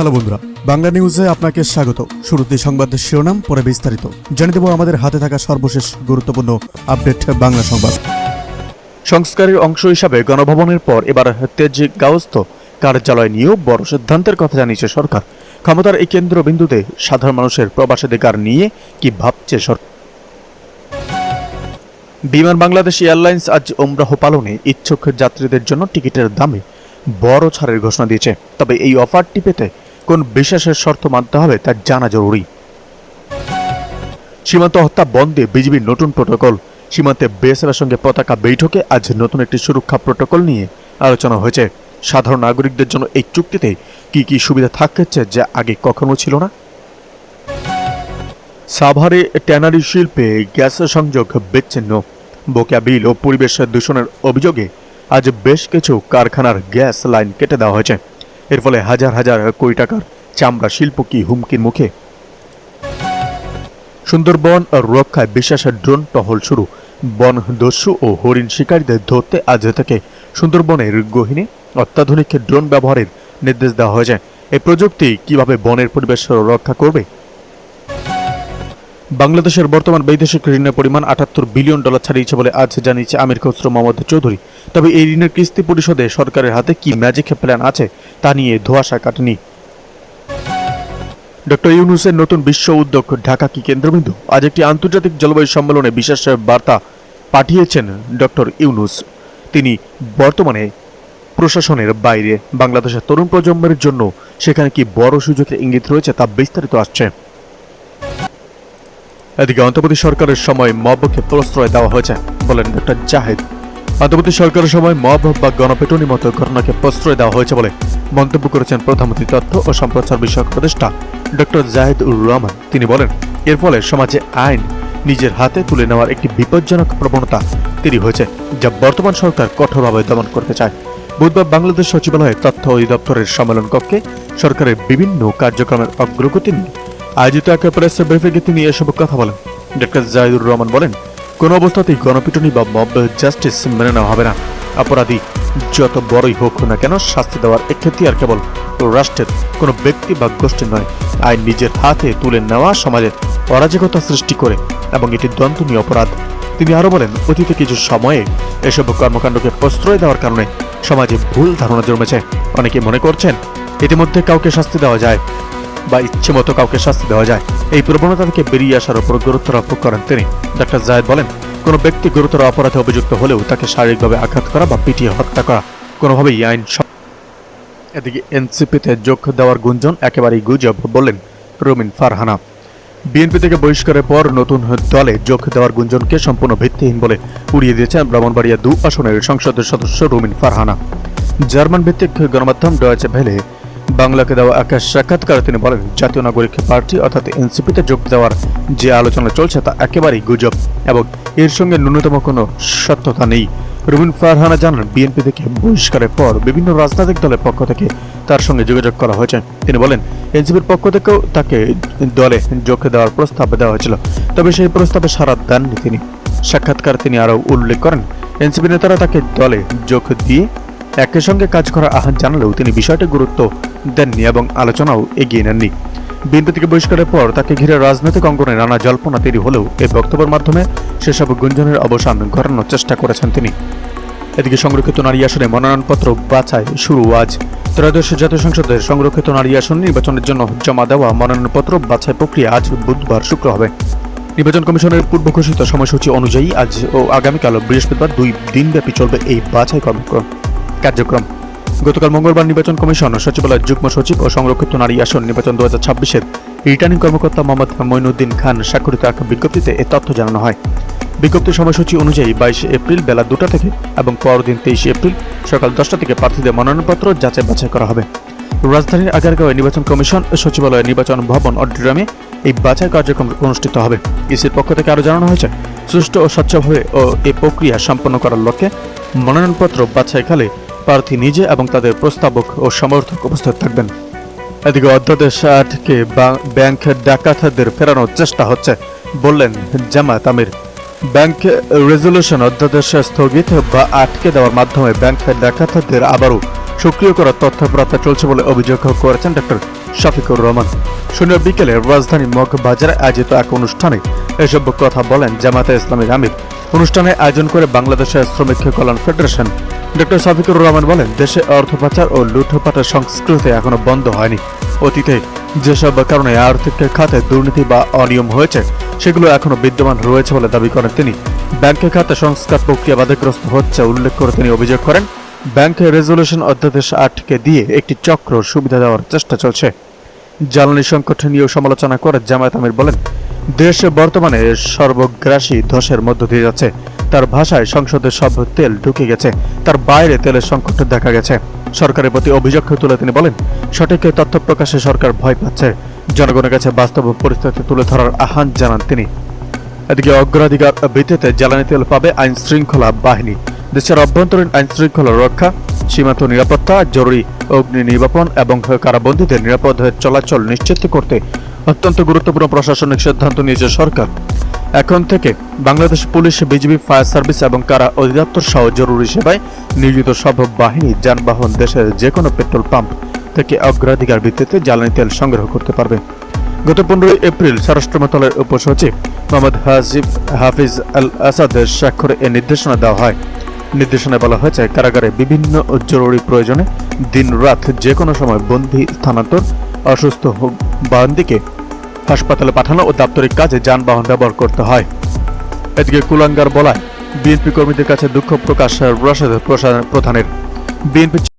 Hello বন্ধুরা, বাংলা নিউজে আপনাকে স্বাগত। শুরুতে সংবাদের শিরোনাম, পরে বিস্তারিত জানিয়ে দেব আমাদের হাতে থাকা সর্বশেষ গুরুত্বপূর্ণ আপডেট বাংলা সংবাদ। সংস্কারের অংশ হিসাবে গণভবনের পর এবার তেজগাঁওস্থ কার্যালয় নিয়েও বড় সিদ্ধান্তের কথা জানিয়েছে সরকার। ক্ষমতার এই কেন্দ্রবিন্দুতে সাধারণ মানুষের প্রবাসাধিকার নিয়ে কি ভাবছে সরকার? বিমান বাংলাদেশ এয়ারলাইন্স আজ ওমরাহ পালনে ইচ্ছুক যাত্রীদের জন্য টিকিটের দামে বড় ছাড়ের ঘোষণা দিয়েছে। তবে এই অফারটি পেতে কোন বিশেষের শর্ত মানতে হবে তা জানা জরুরি। সীমান্ত হত্যা বন্ধে বিজিবির নতুন প্রটোকল। সীমান্তে বিএসএফের সঙ্গে পতাকা বৈঠকে আজ নতুন একটি সুরক্ষা প্রটোকল নিয়ে আলোচনা হয়েছে। সাধারণ নাগরিকদের জন্য এই চুক্তিতে কি কি সুবিধা থাকছে যা আগে কখনো ছিল না? সাভারে ট্যানারি শিল্পে গ্যাস সংযোগ বিচ্ছিন্ন। বকেয়া বিল ও পরিবেশ দূষণের অভিযোগে আজ বেশ কিছু কারখানার গ্যাস লাইন কেটে দেওয়া হয়েছে। এর ফলে হাজার হাজার কোটি টাকার চামড়া শিল্প কি হুমকির মুখে? সুন্দরবন রক্ষায় বিশেষ ড্রোন টহল শুরু। বন দস্যু ও হরিণ শিকারীদের ধরতে আজ থেকে সুন্দরবনের গহীনে অত্যাধুনিক ড্রোন ব্যবহারের নির্দেশ দেওয়া হয়েছে। এই প্রযুক্তি কিভাবে বনের পরিবেশ রক্ষা করবে? বাংলাদেশের বর্তমান বৈদেশিক ঋণের পরিমাণ $78 বিলিয়ন ছাড়িয়েছে বলে আজ জানিয়েছে আমির খসরু মোহাম্মদ চৌধুরী। তবে এই ঋণের কিস্তি পরিশোধে সরকারের হাতে কি ম্যাজিক প্ল্যান আছে তা নিয়ে ধোঁয়াশা কাটেনি। ডক্টর ইউনূসের নতুন বিশ্ব উদ্যোগ ঢাকা কি কেন্দ্রবিন্দু? আজ একটি আন্তর্জাতিক জলবায়ু সম্মেলনে বিশেষ বার্তা পাঠিয়েছেন ডক্টর ইউনূস। তিনি বর্তমানে প্রশাসনের বাইরে বাংলাদেশের তরুণ প্রজন্মের জন্য সেখানে কি বড় সুযোগের ইঙ্গিত রয়েছে তা বিস্তারিত আসছে। এদিকে অন্তর্বর্তী সরকারের সময় মবকে প্রশ্রয় দেওয়া হয়েছে বলেন ডক্টর জাহেদ। অন্তর্বর্তী সরকারের সময় মব বা গণপিটুনি মতো ঘটনাকে প্রশ্রয় দেওয়া হয়েছে বলে মন্তব্য করেছেন প্রধানমন্ত্রী তথ্য ও সম্প্রচার বিষয়ক উপদেষ্টা ডক্টর জাহিদুর রহমান। তিনি বলেন, এর ফলে সমাজে আইন নিজের হাতে তুলে নেওয়ার একটি বিপজ্জনক প্রবণতা তৈরি হয়েছে, যা বর্তমান সরকার কঠোরভাবে দমন করতে চায়। বুধবার বাংলাদেশ সচিবালয়ে তথ্য অধিদপ্তরের সম্মেলন কক্ষে সরকারের বিভিন্ন কার্যক্রমের অগ্রগতি নিয়ে আয়োজিত এক প্রেস ব্রিফিংয়ে তিনি এসব কথা বলেন। ডক্টর জাহিদুর রহমান বলেন, কোনো অবস্থাতেই গণপিটুনি বা মব জাস্টিস মেনে নেওয়া হবে না। অপরাধী যত বড়ই হোক না কেন শাস্তি দেওয়ার এখতিয়ার কেবল রাষ্ট্রের, কোনো ব্যক্তি বা গোষ্ঠীর নয়। আইন নিজের হাতে তুলে নেওয়া সমাজে অরাজকতা সৃষ্টি করে এবং এটি দণ্ডনীয় অপরাধ। তিনি আরও বলেন, অতীতে কিছু সময়ে এসব কর্মকাণ্ডকে প্রশ্রয় দেওয়ার কারণে সমাজে ভুল ধারণা জন্মেছে। অনেকে মনে করছেন ইতিমধ্যে কাউকে শাস্তি দেওয়া যায় বা ইচ্ছে মতো কাউকে শাস্তি দেওয়া যায়। এই প্রবণতা থেকে বেরিয়ে আসার উপর গুরুত্ব আরোপ করেন তিনি। ডক্টর জায়েদ বলেন, কোনো ব্যক্তি গুরুতর অপরাধে অভিযুক্ত হলেও তাকে শারীরিকভাবে আঘাত করা বা পিটিয়ে হত্যা করা কোনোভাবেই আইন। এদিকে এনসিপিতে যোগ দেওয়ার গুঞ্জন একেবারেই গুজব বললেন রুমিন ফারহানা। বিএনপি থেকে বহিষ্কারের পর নতুন দলে যোগ দেওয়ার গুঞ্জনকে সম্পূর্ণ ভিত্তিহীন বলে উড়িয়ে দিয়েছেন ব্রাহ্মণবাড়িয়া 2 আসনের সংসদ সদস্য রুমিন ফারহানা। জার্মান ভিত্তিক গণমাধ্যম ডয়েচে ভেলে বাংলাকে দেওয়া এক সাক্ষাৎকারে তিনি বলেন, জাতীয় নাগরিক পার্টি অর্থাৎ এনসিপিতে যোগ দেওয়ার যে আলোচনা চলছে তা একেবারেই গুজব এবং এর সঙ্গে ন্যূনতম কোনো সত্যতা নেই। রুমিন ফারহানা জানান, বিএনপি থেকে বহিষ্কারের পর বিভিন্ন রাজনৈতিক দলের পক্ষ থেকে তার সঙ্গে যোগাযোগ করা হয়েছে। তিনি বলেন, এনসিপির পক্ষ থেকেও তাকে দলে যোগ দেওয়ার প্রস্তাব দেওয়া হয়েছিল, তবে সেই প্রস্তাবে সাড়া দেননি তিনি। সাক্ষাৎকারে তিনি আরও উল্লেখ করেন, এনসিপি নেতারা তাকে দলে যোগ দিয়ে একই সঙ্গে কাজ করার আহ্বান জানালেও তিনি বিষয়টি গুরুত্ব দেননি এবং আলোচনাও এগিয়ে নেননি। বিএনপি থেকে বহিষ্কারের পর তাকে ঘিরে রাজনৈতিক অঙ্গনে নানা জল্পনা তৈরি হলেও এই বক্তব্যের মাধ্যমে সেসব গুঞ্জনের অবসান ঘটানোর চেষ্টা করেছেন তিনি। এদিকে সংরক্ষিত নারী আসনে মনোনয়নপত্র বাছাই শুরু আজ। ত্রয়োদশ জাতীয় সংসদের সংরক্ষিত নারী আসন নির্বাচনের জন্য জমা দেওয়া মনোনয়নপত্র বাছাই প্রক্রিয়া আজ বুধবার শুক্র হবে। নির্বাচন কমিশনের পূর্ব ঘোষিত সময়সূচি অনুযায়ী আজ ও আগামীকাল বৃহস্পতিবার 2 দিনব্যাপী চলবে এই বাছাই কার্যক্রম। গতকাল মঙ্গলবার নির্বাচন কমিশন সচিবালয়ের যুগ্ম সচিব ও সংরক্ষিত নারী আসন নির্বাচন 2026-এর রিটার্নিং কর্মকর্তা মোহাম্মদ মঈনুদ্দিন খান স্বাক্ষরিত এক বিজ্ঞপ্তিতে এ তথ্য জানানো হয়। বিজ্ঞপ্তির সময়সূচি অনুযায়ী 22 এপ্রিল বেলা 2টা থেকে এবং পরদিন 23 এপ্রিল সকাল 10টা থেকে প্রার্থীদের মনোনয়নপত্র যাচাই বাছাই করা হবে। রাজধানীর আগারগাঁওয়ে নির্বাচন কমিশন সচিবালয়ের নির্বাচন ভবন অডিটোরিয়ামে এই বাছাই কার্যক্রম অনুষ্ঠিত হবে। ইসির পক্ষ থেকে আরও জানানো হয়েছে, সুষ্ঠু ও স্বচ্ছভাবে এই প্রক্রিয়া সম্পন্ন করার লক্ষ্যে মনোনয়নপত্র বাছাইকালে প্রার্থী নিজে এবং তাদের প্রস্তাবক ও সমর্থক উপস্থিত থাকবেন। এদিকে অধ্যাদেশ আটকে ব্যাংক ডাকাতদের ফেরানোর চেষ্টা হচ্ছে বললেন জামায়াত আমির। ব্যাংক রেজলিউশন অধ্যাদেশ স্থগিত বা আটকে দেওয়ার মাধ্যমে ব্যাংক ডাকাতদের আবারও সক্রিয় করার তথ্যপ্রাপ্তি চলছে বলে অভিযোগ করেছেন ডক্টর শফিকুর রহমান। শনিবার বিকেলে রাজধানী মগবাজারে আয়োজিত এক অনুষ্ঠানে এসব কথা বলেন জামায়াতে ইসলামীর আমির। অনুষ্ঠানে আয়োজন করে বাংলাদেশের শ্রমিক কল্যাণ ফেডারেশন। ডক্টর শফিকুর রহমান বলেন, দেশে অর্থ পাচার ও লুটপাটের সংস্কৃতি এখনো বন্ধ হয়নি। অতীতে যেসব কারণে আর্থিক খাতে দুর্নীতি বা অনিয়ম হয়েছে সেগুলো এখনো বিদ্যমান রয়েছে বলে দাবি করেন তিনি। ব্যাংকের খাতে সংস্কার প্রক্রিয়া বাধাগ্রস্ত হচ্ছে উল্লেখ করে তিনি অভিযোগ করেন, ব্যাংকের রেজুলেশন অধ্যাদেশ 8কে দিয়ে একটি চক্র সুবিধা দেওয়ার চেষ্টা চলছে। জ্বালানি সংকট নিয়েও সমালোচনা করে জামায়াত আমির বলেন, দেশ বর্তমানে সর্বগ্রাসী ধসের মধ্য দিয়ে যাচ্ছে। তার ভাষায় সংসদে সব তেল ঢুকে গেছে, তার বাইরে তেলের সংকট দেখা গেছে। সরকারের প্রতি অভিযোগ তুলে তিনি বলেন, সঠিক তথ্য প্রকাশে সরকার ভয় পাচ্ছে। জনগণের কাছে বাস্তব পরিস্থিতি তুলে ধরার আহ্বান জানান তিনি। এদিকে অগ্রাধিকার ভিত্তিতে জ্বালানি তেল পাবে আইন শৃঙ্খলা বাহিনী। দেশের অভ্যন্তরীণ আইন শৃঙ্খলা রক্ষা, সীমান্ত নিরাপত্তা, জরুরি অগ্নি নির্বাপন এবং কারাবন্দীদের নিরাপদ চলাচল নিশ্চিত করতে অত্যন্ত গুরুত্বপূর্ণ প্রশাসনিক সিদ্ধান্ত নিয়েছে সরকার। এখন থেকে Bangladesh police, BGB, fire service এবং কারা অধিদপ্তর সহ জরুরি সেবায় নিয়োজিত সব বাহিনী যানবাহন দেশের যে কোনো পেট্রোল পাম্প থেকে অগ্রাধিকার ভিত্তিতে জ্বালানি তেল সংগ্রহ করতে পারবে। গত 15 এপ্রিল স্বরাষ্ট্র মন্ত্রণালয়ের উপসচিব মোহাম্মদ হাফিজ আল আসাদের স্বাক্ষরে এ নির্দেশনা দেওয়া হয়। নির্দেশনায় বলা হয়েছে, কারাগারে বিভিন্ন জরুরি প্রয়োজনে দিন-রাত যে কোনো সময় বন্দী স্থানান্তর, অসুস্থ বন্দীকে হাসপাতালে পাঠানো ও দাপ্তরিক কাজে যানবাহন ব্যবহার করতে হয়। এদিকে কুলাঙ্গার বলায় বিএনপি কর্মীদের কাছে দুঃখ প্রকাশ রাশেদ প্রধানের। বিএনপি